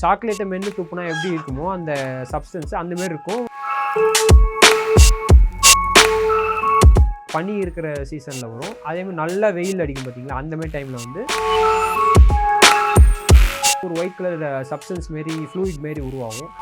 சாக்லேட்டை மென்று துப்புனா எப்படி இருக்குமோ அந்த சப்ஸ்டன்ஸ் அந்த மாதிரி இருக்கும். பனி இருக்கிற சீசனில் வரும். அதேமாதிரி நல்லா வெயில் அடிக்கும் பார்த்தீங்களா, அந்த மாதிரி டைமில் வந்து ஒரு ஒயிட் கலர் சப்ஸ்டன்ஸ் மாரி ஃப்ளூயிட் மாரி உருவாகும்.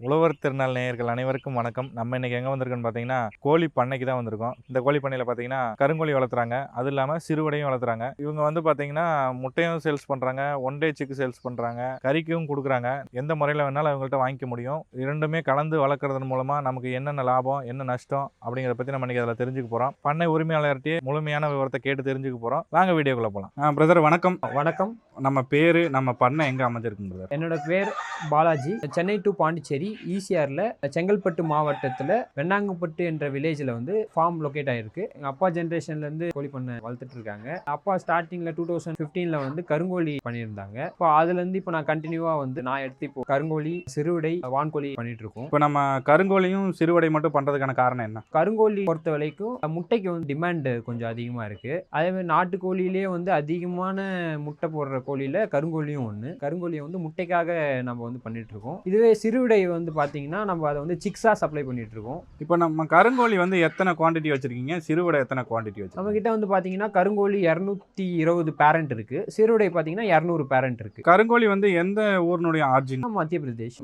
உழவர் திருநாள் நேயர்கள் அனைவருக்கும் வணக்கம். நம்ம இன்னைக்கு எங்கே வந்திருக்கோன்னு பார்த்தீங்கன்னா கோழி பண்ணைக்கு தான் வந்திருக்கோம். இந்த கோழி பண்ணையில் பார்த்தீங்கன்னா கருங்கோழி வளர்த்துறாங்க, அது இல்லாமல் சிறுவடையும் வளர்த்துறாங்க. இவங்க வந்து பார்த்தீங்கன்னா முட்டையும் சேல்ஸ் பண்ணுறாங்க, ஒன் டே சிக்கு சேல்ஸ் பண்ணுறாங்க, கறிக்கும் கொடுக்குறாங்க. எந்த முறையில் வேணாலும் அவங்கள்ட்ட வாங்கிக்க முடியும். இரண்டுமே கலந்து வளர்க்குறதன் மூலமாக நமக்கு என்னென்ன லாபம் என்ன நஷ்டம் அப்படிங்கிறத பற்றி நம்ம இன்னைக்கு அதில் தெரிஞ்சுக்க போகிறோம். பண்ணை உரிமையாளர்கிட்டயே முழுமையான விவரத்தை கேட்டு தெரிஞ்சுக்க போகிறோம். வாங்க வீடியோக்குள்ளே போகலாம். பிரதர் வணக்கம். வணக்கம். நம்ம பேர் நம்ம பண்ணை எங்கே அமைஞ்சிருக்கு பிரதர்? என்னோட பேர் பாலாஜி. சென்னை டு பாண்டிச்சேரி ஈசிஆரில் செங்கல்பட்டு மாவட்டத்தில் வெண்ணாங்கப்பட்டு என்ற வில்லேஜில் வந்து ஃபார்ம் லொக்கேட் ஆகிருக்கு. எங்கள் அப்பா ஜென்ரேஷன்லேருந்து கோழி பண்ணை வளர்த்துட்டு இருக்காங்க. அப்பா ஸ்டார்டிங்கில் 2015 வந்து கருங்கோழி பண்ணியிருந்தாங்க. இப்போ அதுலேருந்து இப்போ நான் கண்டினியூவாக வந்து நான் எடுத்து இப்போ கருங்கோழி, சிறுவிடை, வான்கோழி பண்ணிட்டு இருக்கோம். இப்போ நம்ம கருங்கோழியும் சிறுவடை மட்டும் பண்ணுறதுக்கான காரணம் என்ன? கருங்கோழி பொறுத்த வரைக்கும் முட்டைக்கு வந்து டிமாண்ட் கொஞ்சம் அதிகமாக இருக்குது. அதேமாதிரி நாட்டுக்கோழியிலே வந்து அதிகமான முட்டை போடுற கோழியில் கருங்கோழியும் ஒன்று. கருங்கோழியை வந்து முட்டைக்காக நம்ம வந்து பண்ணிட்டு இருக்கோம். இதுவே சிறுவிடை வந்து பார்த்தீங்கன்னா நம்ம அதை வந்து சிக்ஸாக சப்ளை பண்ணிட்டு இருக்கோம். இப்போ நம்ம கருங்கோழி வந்து எத்தனை குவான்டிட்டி வச்சிருக்கீங்க, சிறுவிடை எத்தனை குவான்டிட்டி வச்சு? நம்ம கிட்ட வந்து பார்த்தீங்கன்னா கருங்கோழி 220 பேரண்ட் இருக்கு, சிறுவிடை பார்த்தீங்கன்னா 200 பேரண்ட் இருக்கு. கருங்கோழி வந்து எந்த ஊரினுடைய ஆர்ஜின்? மத்திய பிரதேஷ்.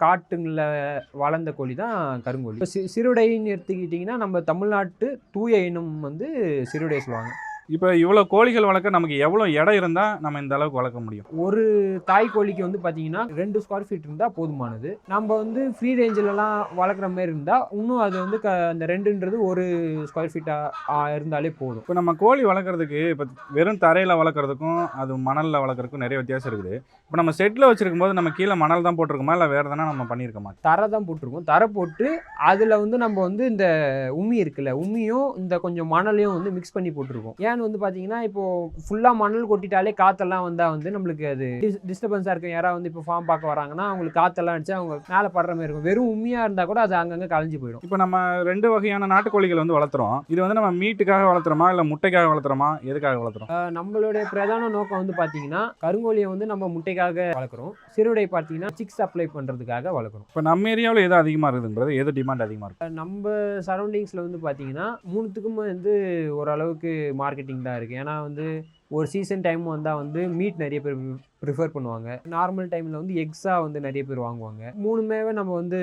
காட்டுங்களில் வளர்ந்த கோழி தான் கருங்கோழி. சிறுவிடைன்னு எடுத்துக்கிட்டிங்கன்னா நம்ம தமிழ்நாட்டு தூய இனம் வந்து சிறுவிடை சொல்லுவாங்க. இப்போ இவ்வளோ கோழிகள் வளர்க்க நமக்கு எவ்வளோ இடம் இருந்தால் நம்ம இந்த அளவுக்கு வளர்க்க முடியும்? ஒரு தாய் கோழிக்கு வந்து பார்த்தீங்கன்னா 2 ஸ்கொயர் ஃபீட் இருந்தால் போதுமானது. நம்ம வந்து ஃப்ரீ ரேஞ்சிலலாம் வளர்க்குற மாதிரி இருந்தால் இன்னும் அது வந்து அந்த 2ன்றது 1 ஸ்கொயர் ஃபீட்டாக இருந்தாலே போதும். இப்போ நம்ம கோழி வளர்க்குறதுக்கு இப்போ வெறும் தரையில் வளர்க்குறதுக்கும் அது மணலில் வளர்க்குறதுக்கும் நிறைய வித்தியாசம் இருக்குது. இப்போ நம்ம செட்டில் வச்சுருக்கும் போது நம்ம கீழே மணல் தான் போட்டிருக்கோமா இல்லை வேறு எதனா நம்ம பண்ணியிருக்கோமா? தரை தான் போட்டிருக்கோம். தரை போட்டு அதில் வந்து நம்ம வந்து இந்த உம்மி இருக்குல்ல, உம்மியும் இந்த கொஞ்சம் மணலையும் வந்து மிக்ஸ் பண்ணி போட்டிருக்கோம். ஏன்னு வந்து பார்த்தீங்கன்னா இப்போ ஃபுல்லாக மணல் கொட்டிட்டாலே காற்றெல்லாம் வந்தால் வந்து நம்மளுக்கு அது டிஸ்டர்பன்ஸாக இருக்கும். யாராவது வந்து இப்போ ஃபார்ம் பார்க்க வராங்கன்னா அவங்களுக்கு காற்றெல்லாம் அடிச்சு அவங்க மேலே படுற மாதிரி இருக்கும். வெறும் உண்மையாக இருந்தால் கூட அது அங்கங்கே கலைஞ்சு போயிடும். இப்போ நம்ம 2 வகையான நாட்டுக்கோழிகள் வந்து வளர்த்துறோம். இது வந்து நம்ம மீட்டுக்காக வளர்த்துறோமா இல்லை முட்டைக்காக வளர்த்துறோமா, எதுக்காக வளர்த்துறோம்? நம்மளுடைய பிரதான நோக்கம் வந்து பார்த்தீங்கன்னா கருங்கோழியை வந்து நம்ம முட்டைக்காக வளர்க்குறோம். சிறுவிடை பார்த்தீங்கன்னா சிக்ஸ் அப்ளை பண்ணுறதுக்காக வளர்க்குறோம். இப்போ நம்ம ஏரியாவில் எது அதிகமாக இருக்குதுன்றது, எது டிமாண்ட் அதிகமாக இருக்குது? நம்ம சரௌண்டிங்ஸில் வந்து பார்த்தீங்கன்னா 3த்துக்கும் வந்து ஓரளவுக்கு மார்க்கெட்டிங் தான் இருக்குது. ஏன்னா வந்து ஒரு சீசன் டைம் வந்தால் வந்து மீட் நிறைய பேர் ப்ரிஃபர் பண்ணுவாங்க. நார்மல் டைமில் வந்து எக்ஸாக வந்து நிறைய பேர் வாங்குவாங்க. 3மே நம்ம வந்து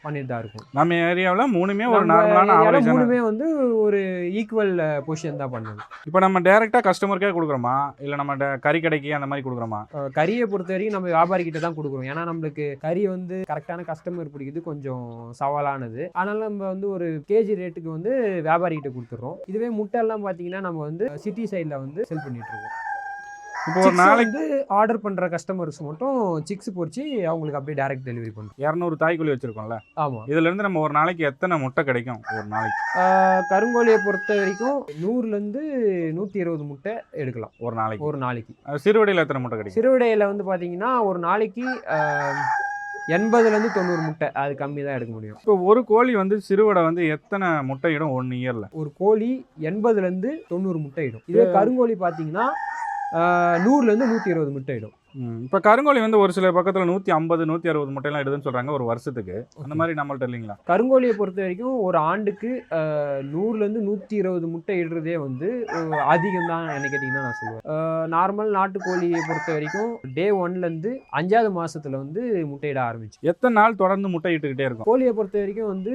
பண்ணிட்டு தான் இருக்கும். நம்ம ஏரியாவில் 3மே ஒரு நார்மலான ஆவரேஜ், 3மே வந்து ஒரு ஈக்குவல் பொசிஷன் தான் பண்ணுது. இப்போ நம்ம டேரெக்டாக கஸ்டமருக்கே கொடுக்குறோமா இல்லை நம்ம கறி கடைக்கு அந்த மாதிரி கொடுக்குறோமா? கறியை பொறுத்த வரைக்கும் நம்ம வியாபாரிக்கிட்ட தான் கொடுக்குறோம். ஏன்னா நம்மளுக்கு கறி வந்து கரெக்டான கஸ்டமர் பிடிக்கிறது கொஞ்சம் சவாலானது. அதனால நம்ம வந்து ஒரு கேஜி ரேட்டுக்கு வந்து வியாபாரிக்கிட்ட கொடுத்துட்றோம். இதுவே முட்டையெல்லாம் பார்த்தீங்கன்னா நம்ம வந்து சிட்டி சைடில் வந்து செல் பண்ணிட்டு இருக்கோம். இப்போ ஒரு நாளைக்கு ஆர்டர் பண்ணுற கஸ்டமர்ஸ் மட்டும் சிக்ஸ் பொறிச்சு அவங்களுக்கு அப்படியே டைரக்ட் டெலிவரி பண்ணுறோம். 200 தாய்க்கோழி வச்சுருக்கோம்ல, ஆமாம். இதுலேருந்து நம்ம ஒரு நாளைக்கு எத்தனை முட்டை கிடைக்கும்? ஒரு நாளைக்கு கருங்கோழியை பொறுத்த வரைக்கும் 100லேருந்து 120 முட்டை எடுக்கலாம் ஒரு நாளைக்கு. சிறுவிடையில் எத்தனை முட்டை கிடைக்கும்? சிறுவிடையில் வந்து பார்த்தீங்கன்னா ஒரு நாளைக்கு 80லேருந்து 90 முட்டை, அது கம்மி தான் எடுக்க முடியும். இப்போ ஒரு கோழி வந்து சிறுவிடை வந்து எத்தனை முட்டையிடும் 1 இயரில்? ஒரு கோழி 80லேருந்து 90 முட்டையிடும். இதே கருங்கோழி பார்த்தீங்கன்னா 100லேருந்து 120 முட்டையிடும். இப்போ கருங்கோழி வந்து ஒரு சில பக்கத்தில் 150 160 முட்டையெல்லாம் இடுதுன்னு சொல்கிறாங்க ஒரு வருஷத்துக்கு. அந்த மாதிரி நம்மள்ட்ட இல்லைங்களா? கருங்கோழியை பொறுத்த வரைக்கும் ஒரு ஆண்டுக்கு 100லேருந்து 120 முட்டை இடுறதே வந்து அதிகம் தான் என்ன கேட்டிங்கன்னா நான் சொல்லுவேன். நார்மல் நாட்டுக்கோழியை பொறுத்த வரைக்கும் டே 1லேருந்து 5ஆவது மாதத்தில் வந்து முட்டையிட ஆரம்பிச்சு. எத்தனை நாள் தொடர்ந்து முட்டை இட்டுக்கிட்டே இருக்கும்? கோழியை பொறுத்த வரைக்கும் வந்து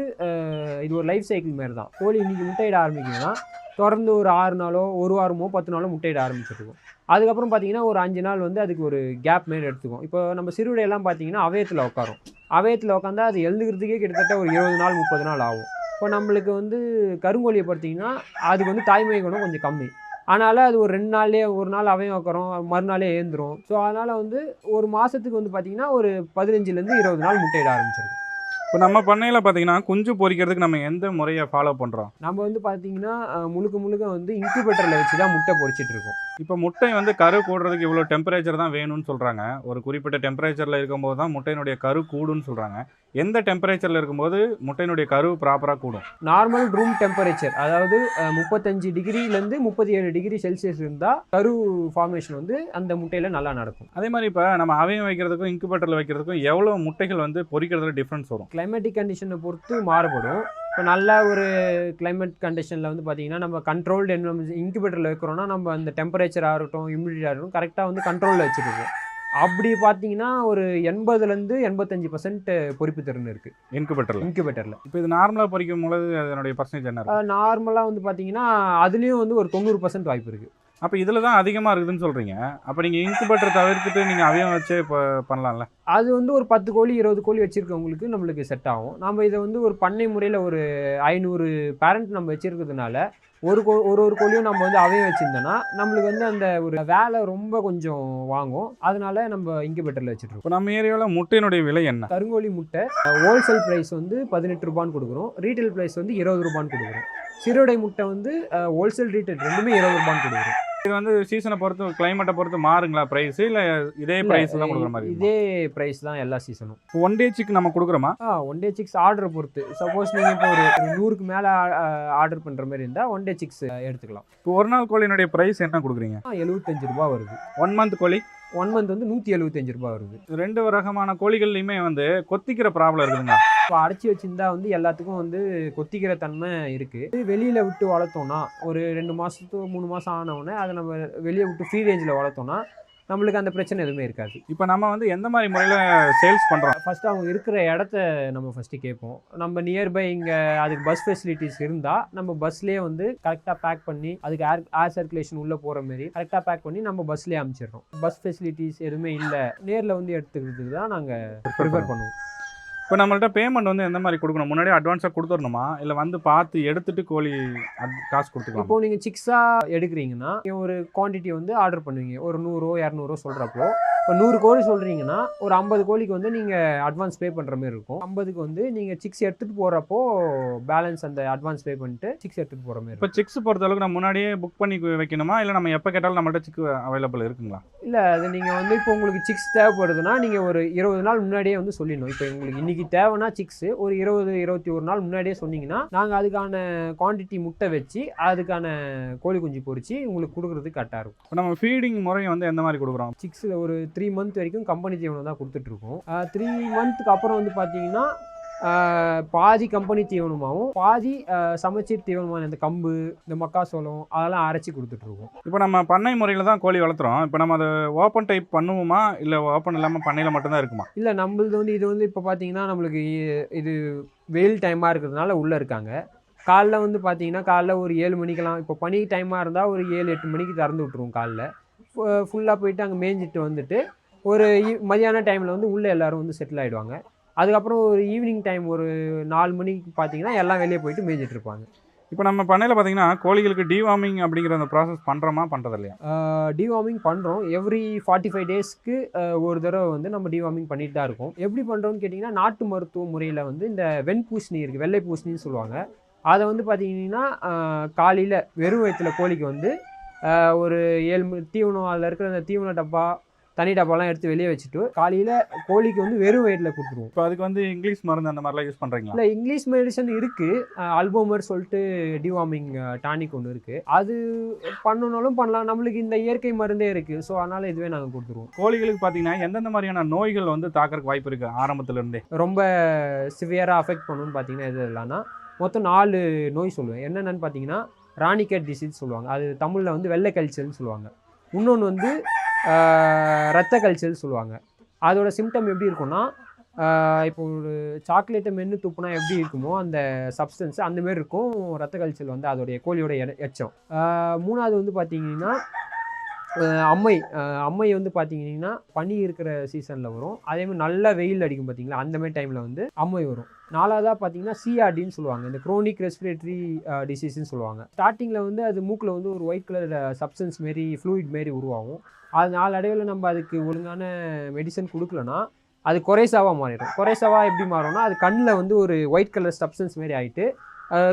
இது ஒரு லைஃப் சைக்கிள் மாதிரி தான். கோழி இன்னைக்கு முட்டையிட ஆரம்பிக்குதுன்னா தொடர்ந்து ஒரு 6 நாளோ 1 வாரமோ 10 நாளோ முட்டையிட ஆரம்பிச்சிருக்கும். அதுக்கப்புறம் பார்த்தீங்கன்னா ஒரு 5 நாள் வந்து அதுக்கு ஒரு கேப் மாரி எடுத்துக்கும். இப்போ நம்ம சிறுவிடையெல்லாம் பார்த்தீங்கன்னா அவயத்தில் உட்காரும். அவயத்தில் உட்காந்தா அது எழுந்துக்கிறதுக்கே கிட்டத்தட்ட ஒரு 20 நாள் 30 நாள் ஆகும். இப்போ நம்மளுக்கு வந்து கருங்கோழியை பார்த்தீங்கன்னா அதுக்கு வந்து தாய்மை குணம் கொஞ்சம் கம்மி. அதனால் அது ஒரு 2 நாள்லேயே ஒரு நாள் அவயம் உட்காரும், மறுநாளே ஏந்துடும். ஸோ அதனால் வந்து ஒரு மாதத்துக்கு வந்து பார்த்தீங்கன்னா ஒரு 15லேருந்து 20 நாள் முட்டையிட ஆரம்பிச்சிருக்கும். இப்போ நம்ம பண்ணையில் பார்த்தீங்கன்னா குஞ்சு பொரிக்கிறதுக்கு நம்ம எந்த முறையை ஃபாலோ பண்ணுறோம்? நம்ம வந்து பார்த்தீங்கன்னா முழுக்க வந்து இன்குபேட்டரில் வச்சு தான் முட்டை பொரிச்சிட்டு இருக்கோம். இப்போ முட்டை வந்து கரு கூடுறதுக்கு இவ்வளோ டெம்பரேச்சர் தான் வேணும்னு சொல்கிறாங்க. ஒரு குறிப்பிட்ட டெம்பரேச்சரில் இருக்கும்போது தான் முட்டையினுடைய கரு கூடுன்னு சொல்கிறாங்க. எந்த டெம்பரேச்சரில் இருக்கும்போது முட்டையினுடைய கரு ப்ராப்பராக கூடும்? நார்மல் ரூம் டெம்பரேச்சர், அதாவது 35 டிகிரிலேருந்து 37 டிகிரி செல்சியஸ் இருந்தால் கரு ஃபார்மேஷன் வந்து அந்த முட்டையில் நல்லா நடக்கும். அதே மாதிரி இப்போ நம்ம அவையம் வைக்கிறதுக்கும் இன்குபேட்டரில் வைக்கிறதுக்கும் எவ்வளோ முட்டைகள் வந்து பொரிக்கிறதுல டிஃப்ரென்ஸ் வரும்? கிளைமேட்டிக் கண்டிஷனை பொறுத்து மாறுபடும். இப்போ நல்ல ஒரு கிளைமேட் கண்டிஷனில் வந்து பார்த்தீங்கன்னா நம்ம கண்ட்ரோல்டு இன்குபேட்டரில் வைக்கிறோன்னா நம்ம அந்த டெம்பரேச்சராக இருக்கட்டும், ஹியூமிடிட்டியாக இருக்கட்டும் கரெக்டாக வந்து கண்ட்ரோலில் வச்சுருக்கோம். அப்படி பார்த்தீங்கன்னா ஒரு 80லேருந்து 85% பொரிப்பு திறன் இருக்குது இன்குபேட்டரில். இப்போ இது நார்மலாக பொரிக்கும் பொழுது அதனுடைய பர்சன்டேஜ் என்ன இருக்கும்? நார்மலாக வந்து பார்த்தீங்கன்னா அதுலேயும் வந்து ஒரு 90% வாய்ப்பு இருக்குது. அப்போ இதில் தான் அதிகமாக இருக்குதுன்னு சொல்கிறீங்க. அப்போ நீங்கள் இன்குபேட்டர் தவிர்த்துட்டு நீங்கள் அவையம் வச்சே இப்போ பண்ணலாம்ல? அது வந்து ஒரு 10 கோழி 20 கோழி வச்சுருக்கவங்களுக்கு நம்மளுக்கு செட் ஆகும். நம்ம இதை வந்து ஒரு பண்ணை முறையில் ஒரு 500 பேரண்ட் நம்ம வச்சுருக்கிறதுனால ஒரு கோழியும் நம்ம வந்து அவையம் வச்சுருந்தோன்னா நம்மளுக்கு வந்து அந்த ஒரு வேலை ரொம்ப கொஞ்சம் வாங்கும். அதனால நம்ம இன்குபேட்டரில் வச்சுட்ருக்கோம். இப்போ நம்ம ஏரியாவில் முட்டையினுடைய விலை என்ன? கருங்கோழி முட்டை ஹோல்சேல் ப்ரைஸ் வந்து 18 ரூபான்னு கொடுக்குறோம், ரீட்டைல் ப்ரைஸ் வந்து 20 ரூபான்னு கொடுக்குறோம். சிறுடை முட்டை வந்து ஹோல்சேல் ரீட்டைல் ரெண்டுமே 20 ரூபான்னு கொடுக்குறோம். இது வந்து சீசனை பொறுத்து கிளைமேட்டை பொறுத்து மாறுங்களா ப்ரைஸ், இல்லை இதே ப்ரைஸ் தான் கொடுக்குற மாதிரி? இதே ப்ரைஸ் தான் எல்லா சீசனும். இப்போ 1 டே சிக் நம்ம கொடுக்குறோமா? 1 டே சிக்ஸ் ஆர்டரை பொறுத்து. சப்போஸ் நீங்கள் இப்போ ஒரு 100க்கு மேலே ஆர்டர் பண்ணுற மாதிரி இருந்தால் 1 டே சிக்ஸ் எடுத்துக்கலாம். இப்போ ஒரு நாள் கோழியினுடைய ப்ரைஸ் என்ன கொடுக்குறீங்க? 75 ரூபா வருது. 1 மந்த் கோழி 1 மந்த் வந்து 175 ரூபா வருது. 2 ரகமான கோழிகள்லையுமே வந்து கொத்திக்கிற ப்ராப்ளம் இருக்குதுங்க. இப்போ அடைச்சி வச்சுருந்தா வந்து எல்லாத்துக்கும் வந்து கொத்திக்கிற தன்மை இருக்குது. வெளியில் விட்டு வளர்த்தோன்னா ஒரு 2 மாதத்துக்கு 3 மாதம் ஆனவுடனே அதை நம்ம வெளியே விட்டு ஃப்ரீ ரேஞ்சில் வளர்த்தோன்னா நம்மளுக்கு அந்த பிரச்சனை எதுவுமே இருக்காது. இப்போ நம்ம வந்து எந்த மாதிரி முறையில் சேல்ஸ் பண்ணுறோம்? ஃபஸ்ட்டு அவங்க இருக்கிற இடத்த நம்ம ஃபஸ்ட்டு கேட்போம். நம்ம நியர்பை இங்கே அதுக்கு பஸ் ஃபெசிலிட்டிஸ் இருந்தால் நம்ம பஸ்லேயே வந்து கரெக்டாக பேக் பண்ணி அதுக்கு ஏர் சர்க்குலேஷன் உள்ளே போகிற மாதிரி கரெக்டாக பேக் பண்ணி நம்ம பஸ்லேயே அனுப்பிச்சிடுறோம். பஸ் ஃபெசிலிட்டிஸ் எதுவுமே இல்லை, நேரில் வந்து எடுத்துக்கிறதுக்கு தான் நாங்கள் ப்ரிஃபர் பண்ணுவோம். இப்போ நம்மள்ட்ட பேமெண்ட் வந்து எந்த மாதிரி கொடுக்கணும்? முன்னாடியே அட்வான்ஸாக கொடுத்துடணுமா, இல்லை வந்து பார்த்து எடுத்துகிட்டு கோழி காசு கொடுத்துக்கலாம்? இப்போ நீங்கள் சிக்ஸாக எடுக்கிறீங்கன்னா ஒரு குவான்டிட்டி வந்து ஆர்டர் பண்ணுவீங்க. ஒரு 100 200 சொல்கிறப்போ இப்போ 100 கோழி சொல்கிறீங்கன்னா ஒரு 50 கோழிக்கு வந்து நீங்கள் அட்வான்ஸ் பே பண்ணுற மாதிரி இருக்கும். 50க்கு வந்து நீங்கள் சிக்ஸ் எடுத்துகிட்டு போகிறப்போ பேலன்ஸ் அந்த அட்வான்ஸ் பே பண்ணிட்டு சிக்ஸ் எடுத்துகிட்டு போகிற மாதிரி. இப்போ சிக்ஸ் பொறுத்தளவுக்கு நம்ம முன்னாடியே புக் பண்ணி வைக்கணுமா, இல்லை நம்ம எப்போ கேட்டாலும் நம்மள்ட்ட சிக்கு அவைலபிள் இருக்குங்களா? இல்லை, அது நீங்கள் வந்து இப்போ உங்களுக்கு சிக்ஸ் தேவைப்படுதுன்னா நீங்கள் ஒரு 20 நாள் முன்னாடியே வந்து சொல்லிடணும். இப்போ உங்களுக்கு இன்றைக்கி தேவைன்னா சிக்ஸ் ஒரு 20-21 நாள் முன்னாடியே சொன்னீங்கன்னா நாங்கள் அதுக்கான குவான்டிட்டி முட்டை வச்சு அதுக்கான கோழி குஞ்சு பொறிச்சு உங்களுக்கு கொடுக்குறதுக்கு கரெக்டாக இருக்கும். இப்போ நம்ம ஃபீடிங் முறையை வந்து எந்த மாதிரி கொடுக்குறோம்? சிக்ஸில் ஒரு 3 மந்த் வரைக்கும் கம்பெனி தீவனம் தான் கொடுத்துட்ருக்கோம். 3 மந்த்துக்கு அப்புறம் வந்து பார்த்தீங்கன்னா பாதி கம்பெனி தீவனமாகவும் பாதி சமைச்சீர் தீவனமான இந்த கம்பு இந்த மக்காசோளம் அதெல்லாம் அரைச்சி கொடுத்துட்ருக்கோம். இப்போ நம்ம பண்ணை முறையில் தான் கோழி வளர்த்துறோம். இப்போ நம்ம அதை ஓப்பன் டைப் பண்ணுவோமா, இல்லை ஓப்பன் இல்லாமல் பண்ணையில் மட்டும்தான் இருக்குமா? இல்லை, நம்மளது வந்து இது வந்து இப்போ பார்த்தீங்கன்னா நம்மளுக்கு இது வெயில் டைமாக இருக்கிறதுனால உள்ளே இருக்காங்க. காலைல வந்து பார்த்தீங்கன்னா காலைல ஒரு 7 மணிக்கெல்லாம், இப்போ பனி டைமாக இருந்தால் ஒரு 7-8 மணிக்கு திறந்து விட்ருவோம். காலைல ஃபுல்லாக போயிட்டு அங்கே மேய்ஞ்சிட்டு வந்துட்டு ஒரு மதியான டைமில் வந்து உள்ளே எல்லோரும் வந்து செட்டில் ஆகிடுவாங்க. அதுக்கப்புறம் ஒரு ஈவினிங் டைம் ஒரு 4 மணிக்கு பார்த்தீங்கன்னா எல்லாம் வெளியே போயிட்டு மேய்ஞ்சிட்டு இருப்பாங்க. இப்போ நம்ம பண்ணையில் பார்த்தீங்கன்னா கோழிகளுக்கு டிவார்மிங் அப்படிங்கிற அந்த ப்ராசஸ் பண்ணுறோமா பண்ணுறது இல்லையா? டிவார்மிங் பண்ணுறோம். எவ்ரி 45 டேஸ்க்கு ஒரு தடவை வந்து நம்ம டிவார்மிங் பண்ணிட்டு தான் இருக்கோம். எப்படி பண்ணுறோம்னு கேட்டிங்கன்னா நாட்டு மருத்துவ முறையில் வந்து இந்த வெண்பூசணி இருக்குது, வெள்ளை பூசணின்னு சொல்லுவாங்க. அதை வந்து பார்த்தீங்கன்னா காலையில் வெறும் வயிற்றுல கோழிக்கு வந்து ஒரு 7 தீவனம் அதில் இருக்கிற அந்த தீவன டப்பா தனி டப்பாலாம் எடுத்து வெளியே வச்சுட்டு காலையில் கோழிக்கு வந்து வெறும் வயிற்றில் கொடுத்துருவோம். இப்போ அதுக்கு வந்து இங்கிலீஷ் மருந்து அந்த மாதிரிலாம் யூஸ் பண்ணுறீங்களா? இல்லை, இங்கிலீஷ் மெடிசன் இருக்குது. அல்போமர் சொல்லிட்டு டிவார்மிங் டானிக் ஒன்று இருக்குது. அது பண்ணணும்னாலும் பண்ணலாம். நம்மளுக்கு இந்த இயற்கை மருந்தே இருக்குது. ஸோ அதனால் இதுவே நாங்கள் கொடுத்துருவோம். கோழிகளுக்கு பார்த்தீங்கன்னா எந்தெந்த மாதிரியான நோய்கள் வந்து தாக்கறதுக்கு வாய்ப்பு இருக்குது ஆரம்பத்துலேருந்தே? ரொம்ப சிவியராக அஃபெக்ட் பண்ணணும்னு பார்த்தீங்கன்னா எது இல்லைன்னா மொத்தம் 4 நோய் சொல்லுவேன். என்னென்னு பார்த்தீங்கன்னா ராணிகேட் டிசீஸ் சொல்லுவாங்க, அது தமிழில் வந்து வெள்ளை கழிச்சல்னு சொல்லுவாங்க. இன்னொன்று வந்து ரத்த கழிச்சல் சொல்லுவாங்க. அதோட சிம்டம் எப்படி இருக்குன்னா இப்போ ஒரு சாக்லேட்டை மென்று துப்புனா எப்படி இருக்குமோ அந்த சப்ஸ்டன்ஸ் அந்தமாரி இருக்கும். ரத்த கழிச்சல் வந்து அதோடைய கோழியோட எச்சம். 3வது வந்து பார்த்தீங்கன்னா அம்மை வந்து பார்த்தீங்கன்னா பனி இருக்கிற சீசனில் வரும். அதேமாதிரி நல்லா வெயில் அடிக்கும் பார்த்தீங்களா, அந்தமாரி டைமில் வந்து அம்மை வரும். 4வதாக பார்த்தீங்கன்னா சிஆர்டின்னு சொல்லுவாங்க, இந்த குரோனிக் ரெஸ்பிரேட்டரி டிசீஸ்ன்னு சொல்லுவாங்க. ஸ்டார்டிங்கில் வந்து அது மூக்கில் வந்து ஒரு ஒயிட் கலர் சப்ஸ்டன்ஸ் மாரி ஃப்ளூயிட் மாரி உருவாகும். அது நாளடைவில் நம்ம அதுக்கு ஒழுங்கான மெடிசன் கொடுக்கலன்னா அது கொரைசாவாக மாறிடும். கொரைசாவாக எப்படி மாறும்னா அது கண்ணில் வந்து ஒரு ஒயிட் கலர் சப்ஸ்டன்ஸ் மாரி ஆகிட்டு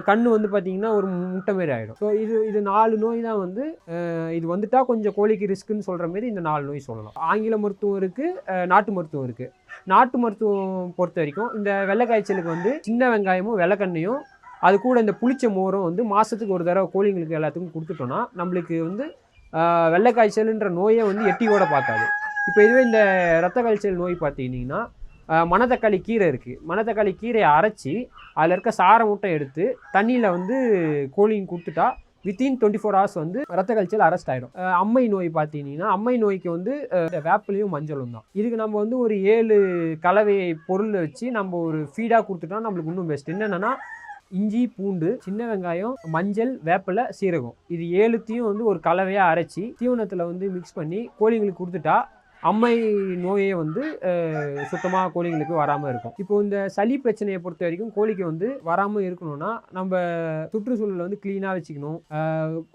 கண் வந்து பார்த்திங்கன்னா ஒரு முட்டை மாரி ஆகிடும். ஸோ இது 4 நோய் தான் வந்து இது வந்துட்டால் கொஞ்சம் கோழிக்கு ரிஸ்க்குன்னு சொல்கிற மாரி இந்த 4 நோய் சொல்லலாம். ஆங்கில மருத்துவம் இருக்குது, நாட்டு மருத்துவம் இருக்குது. நாட்டு மருத்துவம் பொறுத்த வரைக்கும் இந்த வெள்ளை காய்ச்சலுக்கு வந்து சின்ன வெங்காயமும் வெள்ளைக்கண்ணையும் அது கூட இந்த புளிச்ச மோரும் வந்து மாதத்துக்கு ஒரு தடவை கோழிங்களுக்கு எல்லாத்துக்கும் கொடுத்துட்டோன்னா நம்மளுக்கு வந்து வெள்ளை காய்ச்சலுன்ற நோயை வந்து எட்டியோட பார்க்காது. இப்போ இதுவே இந்த ரத்த காய்ச்சல் நோய் பார்த்தீங்கன்னா மணத்தக்காளி கீரை இருக்குது. மணத்தக்காளி கீரையை அரைச்சி அதில் இருக்க சாரை மட்டும் எடுத்து தண்ணியில் வந்து கோழிங்க கொடுத்துட்டா வித்தின் 24 hours வந்து ரத்த கழிச்சல் அரெஸ்ட் ஆகிடும். அம்மை நோய் பார்த்தீங்கன்னா அம்மை நோய்க்கு வந்து வேப்பிலையும் மஞ்சளும் தான். இதுக்கு நம்ம வந்து ஒரு 7 கலவை பொருளை வச்சு நம்ம ஒரு ஃபீடாக கொடுத்துட்டோம் நம்மளுக்கு இன்னும் பெஸ்ட். என்னென்னா இஞ்சி, பூண்டு, சின்ன வெங்காயம், மஞ்சள், வேப்பிலை, சீரகம் இது 7த்தையும் வந்து ஒரு கலவையாக அரைச்சி தீவனத்தில் வந்து மிக்ஸ் பண்ணி கோழிங்களுக்கு கொடுத்துட்டா அம்மை நோயே வந்து சுத்தமாக கோழிங்களுக்கு வராமல் இருக்கும். இப்போ இந்த சளி பிரச்சனையை பொறுத்த வரைக்கும் கோழிக்கு வந்து வராமல் இருக்கணும்னா நம்ம சுற்றுச்சூழலை வந்து க்ளீனாக வச்சுக்கணும்.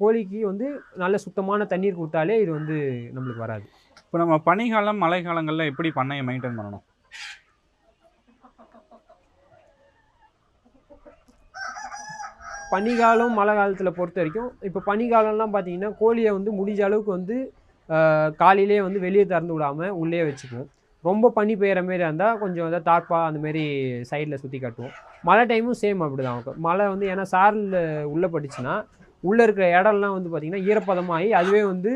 கோழிக்கு வந்து நல்ல சுத்தமான தண்ணீர் கொடுத்தாலே இது வந்து நம்மளுக்கு வராது. இப்போ நம்ம பனிக்காலம் மழை காலங்களில் எப்படி பண்ணையை மெயின்டைன் பண்ணணும்? பனிக்காலம் மழை காலத்தில் பொறுத்த வரைக்கும் இப்போ பனிக்காலம்லாம் பார்த்தீங்கன்னா கோழியை வந்து முடிஞ்ச அளவுக்கு வந்து காலையிலே வந்து வெளியே திறந்து விடாமல் உள்ளே வச்சுக்குவோம். ரொம்ப பனி பெய்கிற மாரி இருந்தால் கொஞ்சம் வந்து தார்ப்பா அந்தமாரி சைடில் சுற்றி காட்டுவோம். மழை டைமும் சேம் அப்படி தான். மழை வந்து ஏன்னா சாரில் உள்ளே பட்டுச்சுன்னா உள்ளே இருக்கிற இடம்லாம் வந்து பார்த்திங்கன்னா ஈரப்பதமாகி அதுவே வந்து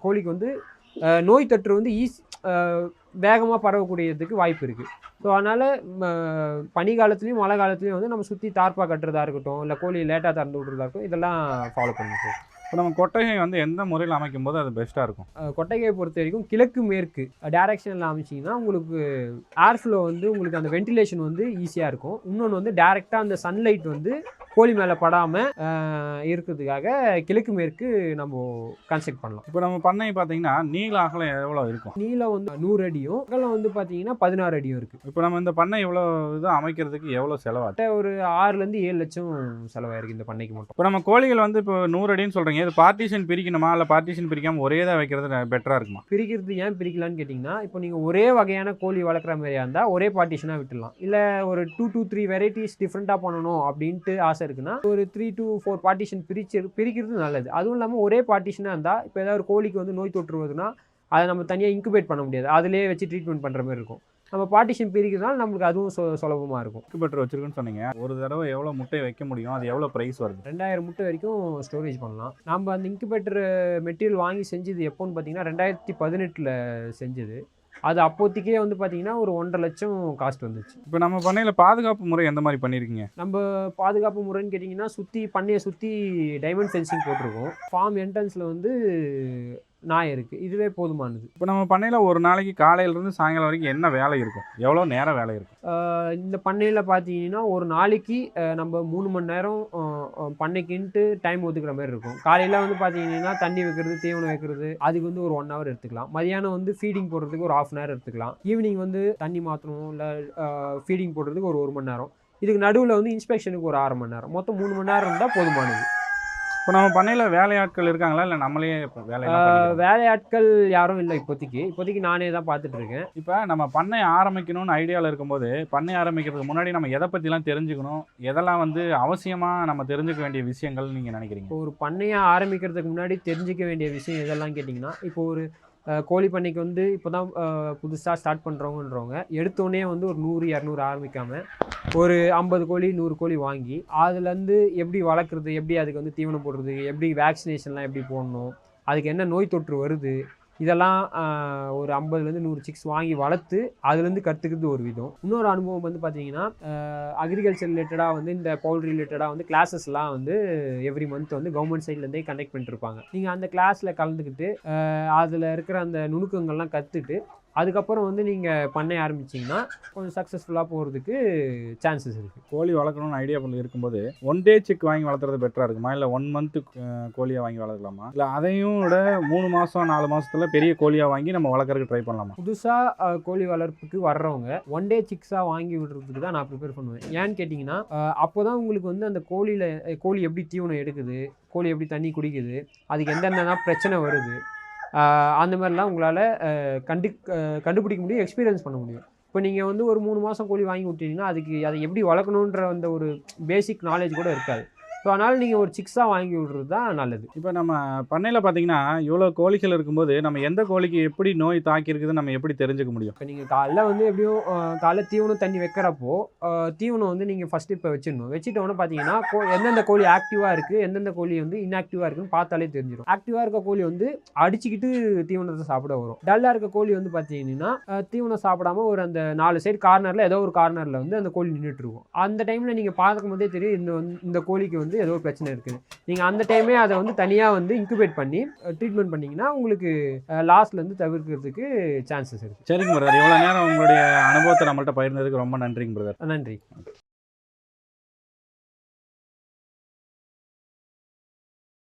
கோழிக்கு வந்து நோய் தொற்று வந்து வேகமாக பரவக்கூடியதுக்கு வாய்ப்பு இருக்குது. ஸோ அதனால் பனி காலத்துலேயும் மழை காலத்துலேயும் வந்து நம்ம சுற்றி தார்ப்பா கட்டுறதா இருக்கட்டும், இல்லை கோழி லேட்டாக திறந்து விட்றதா இருக்கட்டும், இதெல்லாம் ஃபாலோ பண்ணிப்போம். இப்போ நம்ம கொட்டகை வந்து எந்த முறையில் அமைக்கும் போது அது பெஸ்ட்டாக இருக்கும்? கொட்டகையை பொறுத்த வரைக்கும் கிழக்கு மேற்கு டைரக்ஷனில் அமைச்சிங்கன்னா உங்களுக்கு ஏர் ஃப்ளோ வந்து உங்களுக்கு அந்த வென்டிலேஷன் வந்து ஈஸியாக இருக்கும். இன்னொன்று வந்து டைரெக்டாக அந்த சன்லைட் வந்து கோழி மேலே படாமல் இருக்கிறதுக்காக கிழக்கு மேற்கு நம்ம கன்ஸ்ட்ரக்ட் பண்ணலாம். இப்போ நம்ம பண்ணை பார்த்தீங்கன்னா நீள அகலம் எவ்வளோ இருக்கும்? நீளம் வந்து 100 அடியும் அகலம் வந்து பார்த்தீங்கன்னா 16 அடியும் இருக்குது. இப்போ நம்ம இந்த பண்ணை எவ்வளோ இதாக அமைக்கிறதுக்கு எவ்வளோ செலவாச்சு? ஒரு 6லேருந்து 7 லட்சம் செலவாயிருக்கு இந்த பண்ணைக்கு மட்டும். இப்போ நம்ம கோழிகள் வந்து இப்போ 100 அடின்னு சொல்கிறீங்க, இது பார்ட்டிஷன் பிரிக்கணுமா இல்லை பார்ட்டிஷன் பிரிக்காமல் ஒரே தான் வைக்கிறது பெட்டராக இருக்குமா? பிரிக்கிறது ஏன் பிரிக்கலான்னு கேட்டிங்கன்னா இப்போ நீங்கள் ஒரே வகையான கோழி வளர்க்குற மாதிரியா இருந்தால் ஒரே பார்ட்டிஷனாக விட்டுடலாம். இல்லை ஒரு 2 to 3 வெரைட்டிஸ் டிஃப்ரெண்ட்டாக பண்ணணும் அப்படின்ட்டு ஆசை இருக்குன்னா ஒரு 3 to 4 பார்ட்டிஷன் பிரிக்கிறது நல்லது. அதுவும் இல்லாமல் ஒரே பார்ட்டிஷனாக இருந்தால் இப்போ ஏதாவது ஒரு கோழிக்கு வந்து நோய் தொற்றுவதுன்னா அதை நம்ம தனியாக இன்குபேட் பண்ண முடியாது, அதிலே வச்சு ட்ரீட்மெண்ட் பண்ணுற மாதிரி இருக்கும். நம்ம பார்ட்டிஷன் பிரிக்கிறதுனால நம்மளுக்கு அதுவும் சுலபமாக இருக்கும். இன்குபேட்டர் வச்சிருக்குன்னு சொன்னீங்க, ஒரு தடவை எவ்வளோ முட்டை வைக்க முடியும், அது எவ்வளோ ப்ரைஸ் வருது? 2000 முட்டை வரைக்கும் ஸ்டோரேஜ் பண்ணலாம். நம்ம அந்த இன்குபேட்டர் மெட்டீரியல் வாங்கி செஞ்சது எப்போன்னு பார்த்தீங்கன்னா 2018 செஞ்சது. அது அப்போதைக்கே வந்து பார்த்தீங்கன்னா ஒரு 1.5 லட்சம் காஸ்ட் வந்துச்சு. இப்போ நம்ம பண்ணையில் பாதுகாப்பு முறை எந்த மாதிரி பண்ணியிருக்கீங்க? நம்ம பாதுகாப்பு முறைன்னு கேட்டிங்கன்னா பண்ணையை சுற்றி டைமண்ட் ஃபென்சிங் போட்டிருக்கோம். ஃபார்ம் என்ட்ரன்ஸில் வந்து நாய் இருக்குது, இதுவே போதுமானது. இப்போ நம்ம பண்ணையில் ஒரு நாளைக்கு காலையிலேருந்து சாயங்காலம் வரைக்கும் என்ன வேலை இருக்கும், எவ்வளோ நேரம் வேலை இருக்கும்? இந்த பண்ணையில் பார்த்தீங்கன்னா ஒரு நாளைக்கு நம்ம 3 மணி நேரம் பண்ணைக்குன்ட்டு டைம் ஒதுக்குற மாதிரி இருக்கும். காலையில் வந்து பார்த்தீங்கன்னா தண்ணி வைக்கிறது, தீவனம் வைக்கிறது, அதுக்கு வந்து ஒரு 1 hour எடுத்துக்கலாம். மதியானம் வந்து ஃபீடிங் போடுறதுக்கு ஒரு 1/2 hour எடுத்துக்கலாம். ஈவினிங் வந்து தண்ணி மாற்றணும் இல்லை ஃபீடிங் போடுறதுக்கு ஒரு 1 மணி நேரம். இதுக்கு நடுவில் வந்து இன்ஸ்பெக்ஷனுக்கு ஒரு 6 மணி நேரம். மொத்தம் 3 மணி நேரம் இருந்தால் போதுமானது. இப்போ நம்ம பண்ணையில் வேலையாட்கள் இருக்காங்களா இல்லை நம்மளே வேலையாட்கள் யாரும் இல்லை இப்போதைக்கு நானே தான் பார்த்துட்டு இருக்கேன். இப்போ நம்ம பண்ணை ஆரம்பிக்கணும்னு ஐடியாவில் இருக்கும்போது பண்ணை ஆரம்பிக்கிறதுக்கு முன்னாடி நம்ம எதை பற்றிலாம் தெரிஞ்சுக்கணும், எதெல்லாம் வந்து அவசியமாக நம்ம தெரிஞ்சுக்க வேண்டிய விஷயங்கள் நீங்கள் நினைக்கிறீங்க? இப்போ ஒரு பண்ணையை ஆரம்பிக்கிறதுக்கு முன்னாடி தெரிஞ்சுக்க வேண்டிய விஷயம் எதெல்லாம் கேட்டிங்கன்னா, இப்போ ஒரு கோழி பண்ணைக்கு வந்து இப்போ தான் புதுசாக ஸ்டார்ட் பண்ணுறவங்கன்றவங்க எடுத்தோடனே வந்து ஒரு 100-200 ஆரம்பிக்காமல் ஒரு 50 கோழி 100 கோழி வாங்கி அதுலேருந்து எப்படி வளர்க்குறது, எப்படி அதுக்கு வந்து தீவனம் போடுறது, எப்படி வேக்சினேஷன்லாம் எப்படி போடணும், அதுக்கு என்ன நோய் தொற்று வருது, இதெல்லாம் ஒரு 50லேருந்து 100 சிக்ஸ் வாங்கி வளர்த்து அதுலேருந்து கற்றுக்கிறது ஒரு விதம். இன்னொரு அனுபவம் வந்து பார்த்தீங்கன்னா அக்ரிகல்ச்சர் ரிலேட்டடாக வந்து இந்த பவுல்ட்ரி ரிலேட்டடாக வந்து கிளாஸஸ்லாம் வந்து எவ்ரி மந்த் வந்து கவர்மெண்ட் சைட்லேருந்தே கண்டக்ட் பண்ணிட்டுருப்பாங்க. நீங்கள் அந்த கிளாஸில் கலந்துக்கிட்டு அதில் இருக்கிற அந்த நுணுக்கங்கள்லாம் கற்றுட்டு அதுக்கப்புறம் வந்து நீங்கள் பண்ணை ஆரம்பிச்சிங்கன்னா கொஞ்சம் சக்ஸஸ்ஃபுல்லாக போகிறதுக்கு சான்சஸ் இருக்குது. கோழி வளர்க்கணும்னு ஐடியா பண்ணி இருக்கும்போது 1 day சிக் வாங்கி வளர்த்துறது பெட்டராக இருக்குமா, இல்லை 1 month கோழியாக வாங்கி வளர்க்கலாமா, இல்லை அதையும் விட 3 மாதம் 4 மாதத்தில் பெரிய கோழியாக வாங்கி நம்ம வளர்க்குறதுக்கு ட்ரை பண்ணலாமா? புதுசாக கோழி வளர்ப்புக்கு வர்றவங்க 1 day சிக்ஸாக வாங்கி விடுறதுக்கு தான் நான் ப்ரிப்பேர் பண்ணுவேன். ஏன்னு கேட்டிங்கன்னா அப்போ தான் உங்களுக்கு வந்து அந்த கோழி எப்படி தீவனம் எடுக்குது, கோழி எப்படி தண்ணி குடிக்குது, அதுக்கு எந்தெந்த பிரச்சனை வருது, அந்த மாதிரிலாம் உங்களால் கண்டுபிடிக்க முடியும், எக்ஸ்பீரியன்ஸ் பண்ண முடியும். இப்போ நீங்கள் வந்து ஒரு 3 மாதம் கோழி வாங்கி விட்டீங்கன்னா அதை எப்படி வளர்க்கணுன்ற அந்த ஒரு பேசிக் நாலேஜ் கூட இருக்காது. ஸோ அதனால் நீங்கள் ஒரு சிக்ஸாக வாங்கி விடுறது தான் நல்லது. இப்போ நம்ம பண்ணையில் பார்த்தீங்கன்னா இவ்வளோ கோழிகள் இருக்கும்போது நம்ம எந்த கோழிக்கு எப்படி நோய் தாக்கியிருக்குதுன்னு நம்ம எப்படி தெரிஞ்சுக்க முடியும்? இப்போ நீங்கள் காலைல வந்து எப்படியும் காலைல தீவனம் தண்ணி வைக்கிறப்போ தீவனம் வந்து நீங்கள் ஃபஸ்ட்டு இப்போ வச்சிடணும். வச்சுட்டோன்னு பார்த்தீங்கன்னா எந்தெந்த கோழி ஆக்டிவாக இருக்குது, எந்தெந்த கோழி வந்து இன்ஆக்டிவாக இருக்குன்னு பார்த்தாலே தெரிஞ்சிடும். ஆக்டிவாக இருக்க கோழி வந்து அடிச்சுக்கிட்டு தீவனத்தை சாப்பிட வரும். டல்லாக இருக்க கோழி வந்து பார்த்தீங்கன்னா தீவனம் சாப்பிடாம ஒரு அந்த 4 சைடு கார்னரில் ஏதோ ஒரு கார்னரில் வந்து அந்த கோழி நின்றுட்டு இருக்கும். அந்த டைமில் நீங்கள் பார்க்கும் போதே தெரியும் இந்த கோழிக்கு வந்து ஏதோ ஒரு பிரச்சனை இருக்குது. நீங்கள் அந்த டைமே அதை வந்து தனியாக வந்து இன்குபேட் பண்ணி ட்ரீட்மெண்ட் பண்ணிங்கன்னா உங்களுக்கு லாஸ்ட்லேருந்து தவிர்க்கிறதுக்கு சான்சஸ் இருக்குது. சரிங்க பிரதர், இவ்வளோ நேரம் உங்களுடைய அனுபவத்தை நம்மள்ட்ட பகிர்ந்ததுக்கு ரொம்ப நன்றிங்க பிரதர். நன்றி.